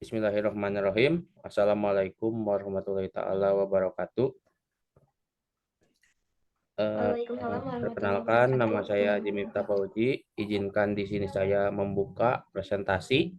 Bismillahirrahmanirrahim. Assalamualaikum warahmatullahi taala wabarakatuh. Waalaikumsalam warahmatullahi Perkenalkan, wabarakatuh. nama saya Jimmy Fauji. Izinkan di sini saya membuka presentasi,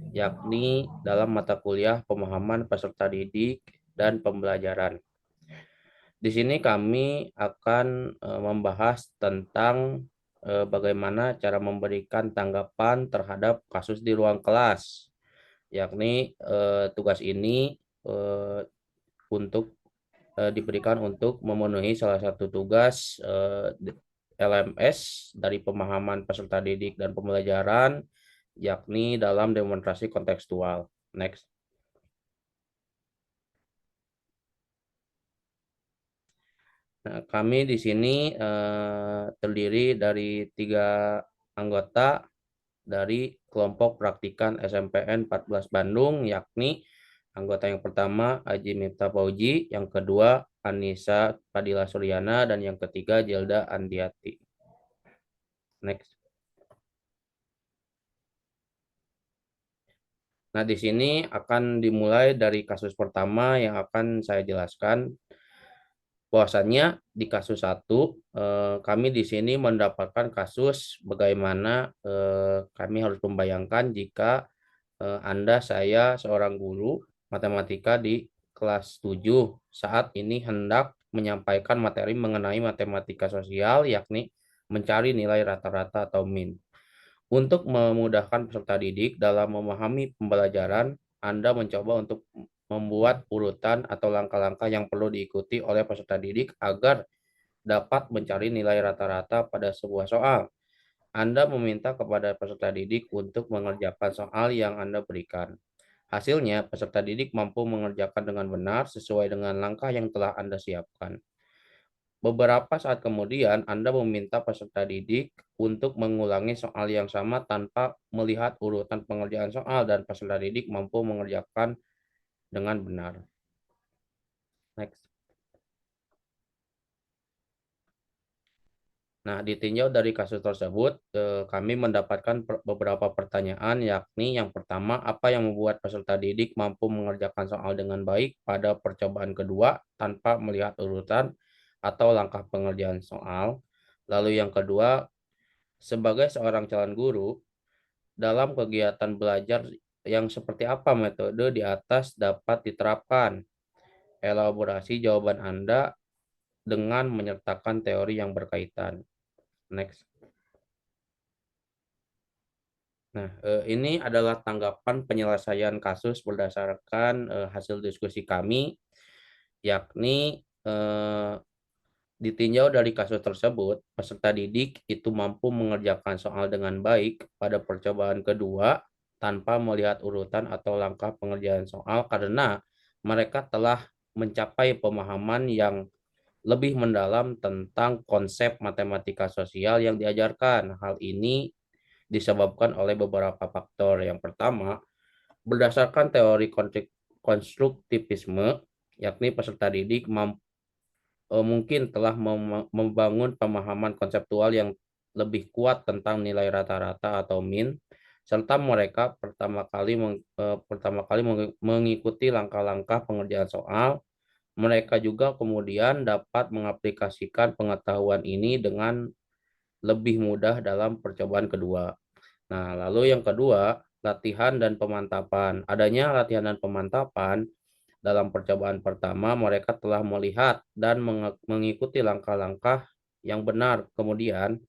yakni dalam mata kuliah pemahaman peserta didik dan pembelajaran. Di sini kami akan membahas tentang bagaimana cara memberikan tanggapan terhadap kasus di ruang kelas, yakni tugas ini untuk diberikan untuk memenuhi salah satu tugas LMS dari pemahaman peserta didik dan pembelajaran, yakni dalam demonstrasi kontekstual. Next. Nah, kami di sini terdiri dari 3 anggota dari kelompok praktikan SMPN 14 Bandung, yakni anggota yang pertama Aji Miftah Fauji, yang kedua Anissa Padilla Suryana, dan yang ketiga Jelda Andiati. Next. Nah, di sini akan dimulai dari kasus pertama yang akan saya jelaskan. Bahwasannya di kasus 1, kami di sini mendapatkan kasus bagaimana kami harus membayangkan jika Anda, saya seorang guru matematika di kelas 7 saat ini hendak menyampaikan materi mengenai matematika sosial, yakni mencari nilai rata-rata atau min. Untuk memudahkan peserta didik dalam memahami pembelajaran, Anda mencoba untuk membuat urutan atau langkah-langkah yang perlu diikuti oleh peserta didik agar dapat mencari nilai rata-rata pada sebuah soal. Anda meminta kepada peserta didik untuk mengerjakan soal yang Anda berikan. Hasilnya, peserta didik mampu mengerjakan dengan benar sesuai dengan langkah yang telah Anda siapkan. Beberapa saat kemudian, Anda meminta peserta didik untuk mengulangi soal yang sama tanpa melihat urutan pengerjaan soal, dan peserta didik mampu mengerjakan dengan benar. Next. Nah, ditinjau dari kasus tersebut, kami mendapatkan beberapa pertanyaan, yakni yang pertama, apa yang membuat peserta didik mampu mengerjakan soal dengan baik pada percobaan kedua tanpa melihat urutan atau langkah pengerjaan soal. Lalu yang kedua, sebagai seorang calon guru, dalam kegiatan belajar yang seperti apa metode di atas dapat diterapkan? Elaborasi jawaban Anda dengan menyertakan teori yang berkaitan. Next. Nah, ini adalah tanggapan penyelesaian kasus berdasarkan hasil diskusi kami, yakni ditinjau dari kasus tersebut, peserta didik itu mampu mengerjakan soal dengan baik pada percobaan kedua tanpa melihat urutan atau langkah pengerjaan soal karena mereka telah mencapai pemahaman yang lebih mendalam tentang konsep matematika sosial yang diajarkan. Hal ini disebabkan oleh beberapa faktor. Yang pertama, berdasarkan teori konstruktivisme, yakni peserta didik mungkin telah membangun pemahaman konseptual yang lebih kuat tentang nilai rata-rata atau min, serta mereka pertama kali mengikuti langkah-langkah pengerjaan soal. Mereka juga kemudian dapat mengaplikasikan pengetahuan ini dengan lebih mudah dalam percobaan kedua. Nah, lalu yang kedua, latihan dan pemantapan. Adanya latihan dan pemantapan dalam percobaan pertama, mereka telah melihat dan mengikuti langkah-langkah yang benar. Kemudian,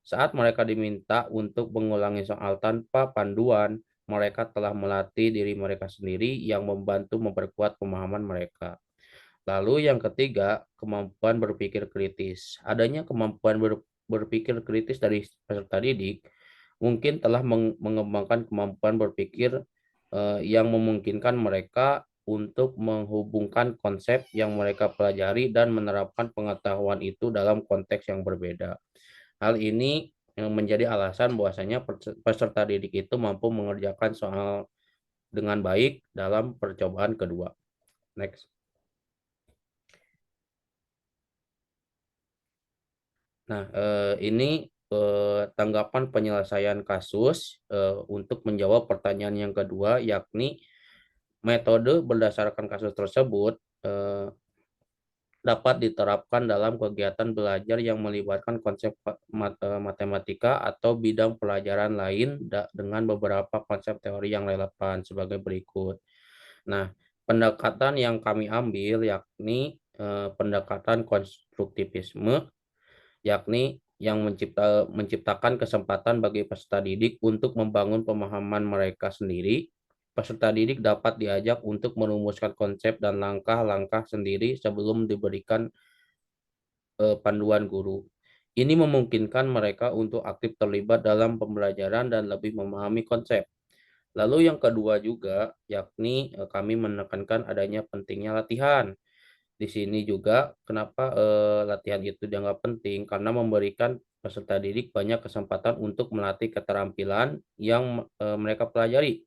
saat mereka diminta untuk mengulangi soal tanpa panduan, mereka telah melatih diri mereka sendiri yang membantu memperkuat pemahaman mereka. Lalu yang ketiga, kemampuan berpikir kritis. Adanya kemampuan berpikir kritis dari peserta didik mungkin telah mengembangkan kemampuan berpikir yang memungkinkan mereka untuk menghubungkan konsep yang mereka pelajari dan menerapkan pengetahuan itu dalam konteks yang berbeda. Hal ini yang menjadi alasan bahwasanya peserta didik itu mampu mengerjakan soal dengan baik dalam percobaan kedua. Next. Nah, ini tanggapan penyelesaian kasus untuk menjawab pertanyaan yang kedua, yakni Metode berdasarkan kasus tersebut dapat diterapkan dalam kegiatan belajar yang melibatkan konsep matematika atau bidang pelajaran lain dengan beberapa konsep teori yang relevan sebagai berikut. Nah, pendekatan yang kami ambil yakni pendekatan konstruktivisme, yakni yang menciptakan kesempatan bagi peserta didik untuk membangun pemahaman mereka sendiri. Peserta didik dapat diajak untuk merumuskan konsep dan langkah-langkah sendiri sebelum diberikan panduan guru. Ini memungkinkan mereka untuk aktif terlibat dalam pembelajaran dan lebih memahami konsep. Lalu yang kedua juga, yakni kami menekankan adanya pentingnya latihan. Di sini juga kenapa latihan itu dianggap penting karena memberikan peserta didik banyak kesempatan untuk melatih keterampilan yang mereka pelajari.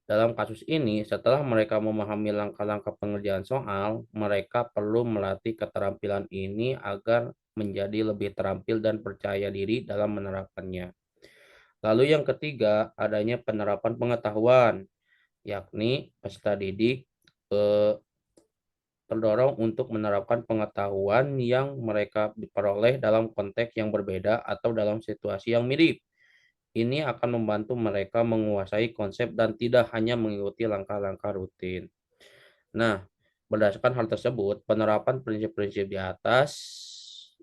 Dalam kasus ini, setelah mereka memahami langkah-langkah pengerjaan soal, mereka perlu melatih keterampilan ini agar menjadi lebih terampil dan percaya diri dalam menerapkannya. Lalu yang ketiga, adanya penerapan pengetahuan, yakni peserta didik eh, terdorong untuk menerapkan pengetahuan yang mereka peroleh dalam konteks yang berbeda atau dalam situasi yang mirip. Ini akan membantu mereka menguasai konsep dan tidak hanya mengikuti langkah-langkah rutin. Nah, berdasarkan hal tersebut, penerapan prinsip-prinsip di atas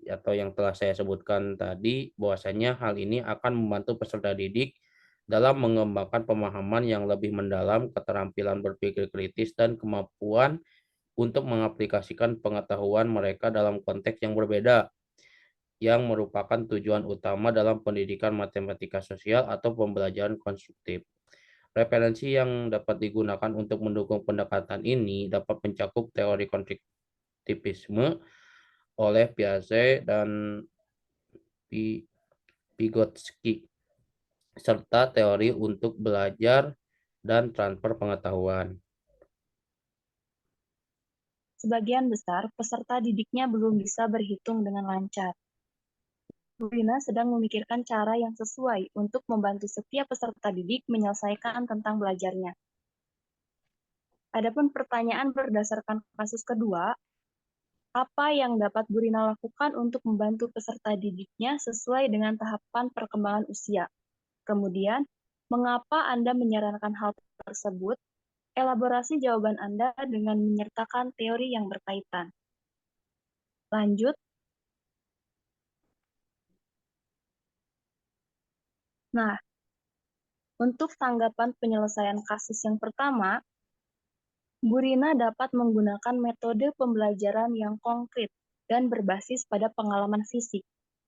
atau yang telah saya sebutkan tadi, bahwasanya hal ini akan membantu peserta didik dalam mengembangkan pemahaman yang lebih mendalam, keterampilan berpikir kritis, dan kemampuan untuk mengaplikasikan pengetahuan mereka dalam konteks yang berbeda, yang merupakan tujuan utama dalam pendidikan matematika sosial atau pembelajaran konstruktif. Referensi yang dapat digunakan untuk mendukung pendekatan ini dapat mencakup teori konstruktivisme oleh Piaget dan Vygotsky, serta teori untuk belajar dan transfer pengetahuan. Sebagian besar peserta didiknya belum bisa berhitung dengan lancar. Bu Rina sedang memikirkan cara yang sesuai untuk membantu setiap peserta didik menyelesaikan tentang belajarnya. Adapun pertanyaan berdasarkan kasus kedua, apa yang dapat Bu Rina lakukan untuk membantu peserta didiknya sesuai dengan tahapan perkembangan usia? Kemudian, mengapa Anda menyarankan hal tersebut? Elaborasi jawaban Anda dengan menyertakan teori yang berkaitan. Lanjut. Nah, untuk tanggapan penyelesaian kasus yang pertama, Bu Rina dapat menggunakan metode pembelajaran yang konkret dan berbasis pada pengalaman fisik.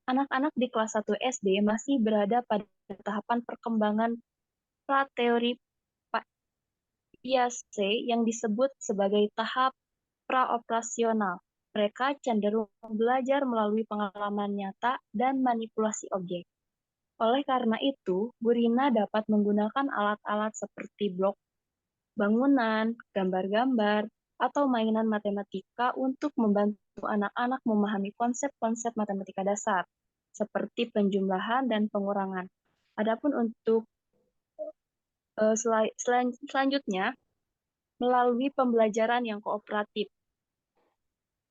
Anak-anak di kelas 1 SD masih berada pada tahapan perkembangan pra-teori Piaget yang disebut sebagai tahap praoperasional. Mereka cenderung belajar melalui pengalaman nyata dan manipulasi objek. Oleh karena itu, Bu Rina dapat menggunakan alat-alat seperti blok bangunan, gambar-gambar, atau mainan matematika untuk membantu anak-anak memahami konsep-konsep matematika dasar, seperti penjumlahan dan pengurangan. Adapun untuk selanjutnya, melalui pembelajaran yang kooperatif.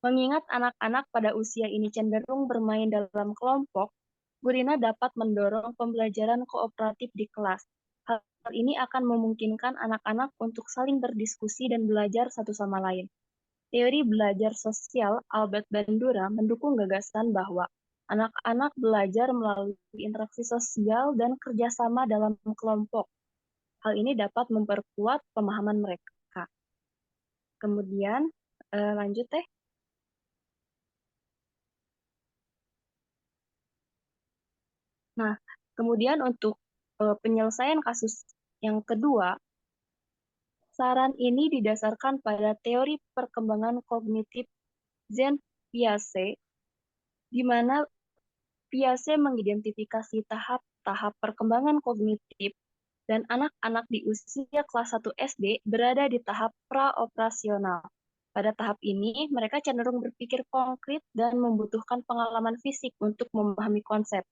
Mengingat anak-anak pada usia ini cenderung bermain dalam kelompok, Bu Rina dapat mendorong pembelajaran kooperatif di kelas. Hal ini akan memungkinkan anak-anak untuk saling berdiskusi dan belajar satu sama lain. Teori belajar sosial Albert Bandura mendukung gagasan bahwa anak-anak belajar melalui interaksi sosial dan kerjasama dalam kelompok. Hal ini dapat memperkuat pemahaman mereka. Kemudian, lanjut teh. Nah, kemudian untuk penyelesaian kasus yang kedua, saran ini didasarkan pada teori perkembangan kognitif Jean Piaget, di mana Piaget mengidentifikasi tahap-tahap perkembangan kognitif dan anak-anak di usia kelas 1 SD berada di tahap praoperasional. Pada tahap ini, mereka cenderung berpikir konkret dan membutuhkan pengalaman fisik untuk memahami konsep.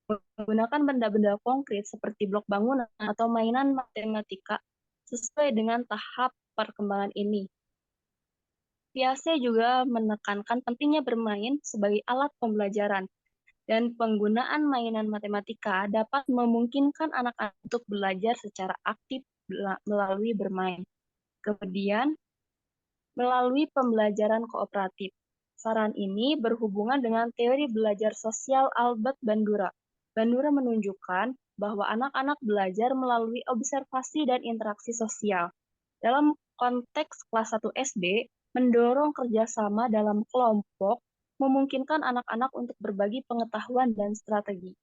Menggunakan benda-benda konkret seperti blok bangunan atau mainan matematika sesuai dengan tahap perkembangan ini. Piaget juga menekankan pentingnya bermain sebagai alat pembelajaran, dan penggunaan mainan matematika dapat memungkinkan anak-anak untuk belajar secara aktif melalui bermain. Kemudian, melalui pembelajaran kooperatif. Saran ini berhubungan dengan teori belajar sosial Albert Bandura. Bandura menunjukkan bahwa anak-anak belajar melalui observasi dan interaksi sosial. Dalam konteks kelas 1 SD, mendorong kerjasama dalam kelompok memungkinkan anak-anak untuk berbagi pengetahuan dan strategi,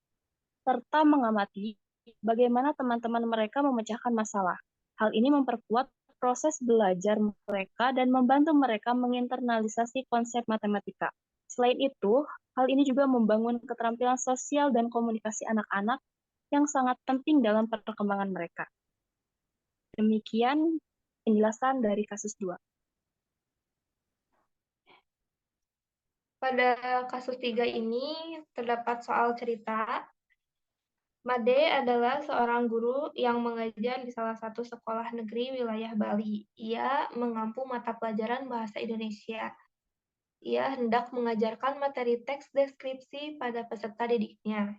serta mengamati bagaimana teman-teman mereka memecahkan masalah. Hal ini memperkuat proses belajar mereka dan membantu mereka menginternalisasi konsep matematika. Selain itu, hal ini juga membangun keterampilan sosial dan komunikasi anak-anak yang sangat penting dalam perkembangan mereka. Demikian penjelasan dari kasus 2. Pada kasus 3 ini terdapat soal cerita. Made adalah seorang guru yang mengajar di salah satu sekolah negeri wilayah Bali. Ia mengampu mata pelajaran bahasa Indonesia. Ia hendak mengajarkan materi teks deskripsi pada peserta didiknya.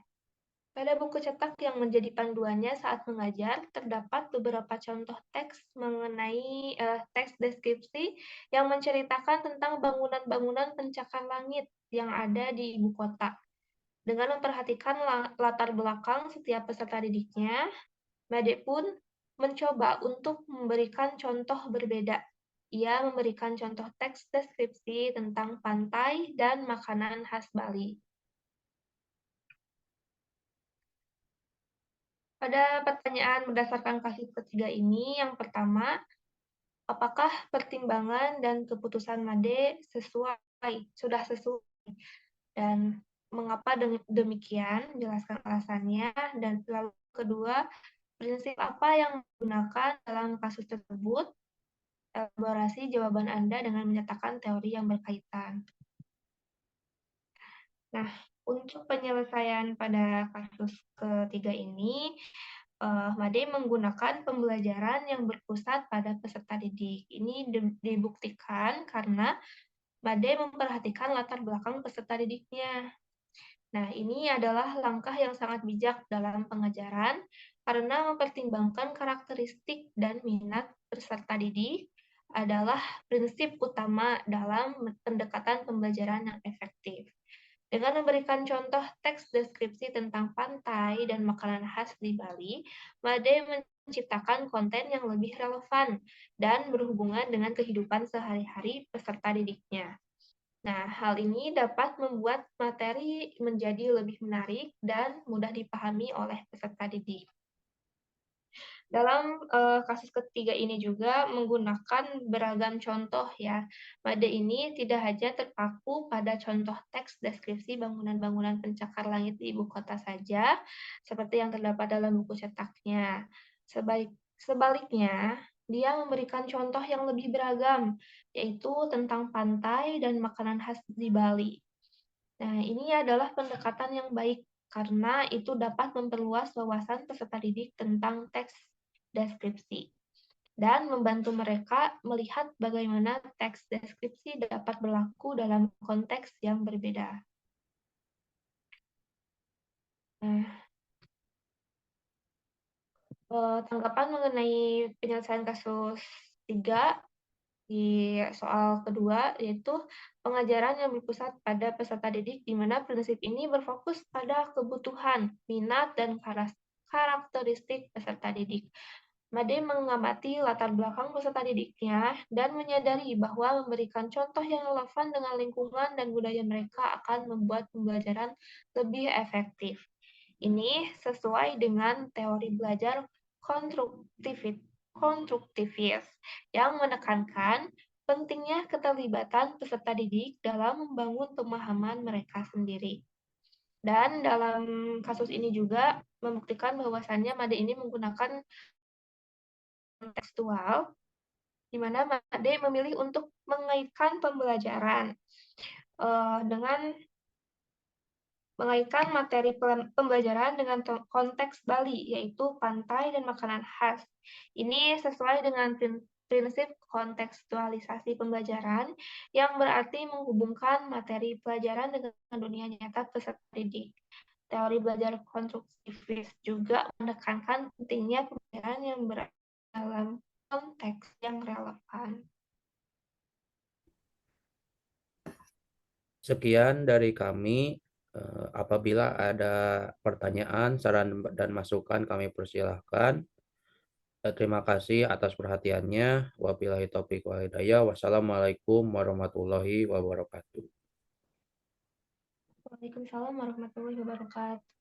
Pada buku cetak yang menjadi panduannya saat mengajar, terdapat beberapa contoh teks mengenai teks deskripsi yang menceritakan tentang bangunan-bangunan pencakar langit yang ada di ibu kota. Dengan memperhatikan latar belakang setiap peserta didiknya, Made pun mencoba untuk memberikan contoh berbeda. Ia memberikan contoh teks deskripsi tentang pantai dan makanan khas Bali. Pada pertanyaan berdasarkan kasus ketiga ini, yang pertama, apakah pertimbangan dan keputusan Made sudah sesuai? Dan mengapa demikian? Jelaskan alasannya. Dan lalu kedua, prinsip apa yang digunakan dalam kasus tersebut? Elaborasi jawaban Anda dengan menyatakan teori yang berkaitan. Nah, untuk penyelesaian pada kasus ketiga ini, Made menggunakan pembelajaran yang berpusat pada peserta didik. Ini dibuktikan karena Made memperhatikan latar belakang peserta didiknya. Nah, ini adalah langkah yang sangat bijak dalam pengajaran karena mempertimbangkan karakteristik dan minat peserta didik adalah prinsip utama dalam pendekatan pembelajaran yang efektif. Dengan memberikan contoh teks deskripsi tentang pantai dan makanan khas di Bali, Made menciptakan konten yang lebih relevan dan berhubungan dengan kehidupan sehari-hari peserta didiknya. Nah, hal ini dapat membuat materi menjadi lebih menarik dan mudah dipahami oleh peserta didik. Dalam kasus ketiga ini juga menggunakan beragam contoh ya. Made ini tidak hanya terpaku pada contoh teks deskripsi bangunan-bangunan pencakar langit di ibu kota saja, seperti yang terdapat dalam buku cetaknya. Sebaliknya, dia memberikan contoh yang lebih beragam, yaitu tentang pantai dan makanan khas di Bali. Nah, ini adalah pendekatan yang baik karena itu dapat memperluas wawasan peserta didik tentang teks deskripsi dan membantu mereka melihat bagaimana teks deskripsi dapat berlaku dalam konteks yang berbeda. Nah, tanggapan mengenai penyelesaian kasus 3 di soal kedua, yaitu pengajaran yang berpusat pada peserta didik, di mana prinsip ini berfokus pada kebutuhan, minat, dan karakteristik peserta didik. Made mengamati latar belakang peserta didiknya dan menyadari bahwa memberikan contoh yang relevan dengan lingkungan dan budaya mereka akan membuat pembelajaran lebih efektif. Ini sesuai dengan teori belajar konstruktivis yang menekankan pentingnya keterlibatan peserta didik dalam membangun pemahaman mereka sendiri. Dan dalam kasus ini juga membuktikan bahwasannya Made ini menggunakan tekstual, di mana Made memilih untuk mengaitkan pembelajaran dengan mengaitkan materi pembelajaran dengan konteks Bali, yaitu pantai dan makanan khas. Ini sesuai dengan prinsip kontekstualisasi pembelajaran yang berarti menghubungkan materi pelajaran dengan dunia nyata peserta didik. Teori belajar konstruktivis juga menekankan pentingnya pembelajaran yang berada dalam konteks yang relevan. Sekian dari kami. Apabila ada pertanyaan, saran, dan masukan kami persilahkan. Terima kasih atas perhatiannya. Wabillahi taufiq wal hidayah. Wassalamualaikum warahmatullahi wabarakatuh. Waalaikumsalam warahmatullahi wabarakatuh.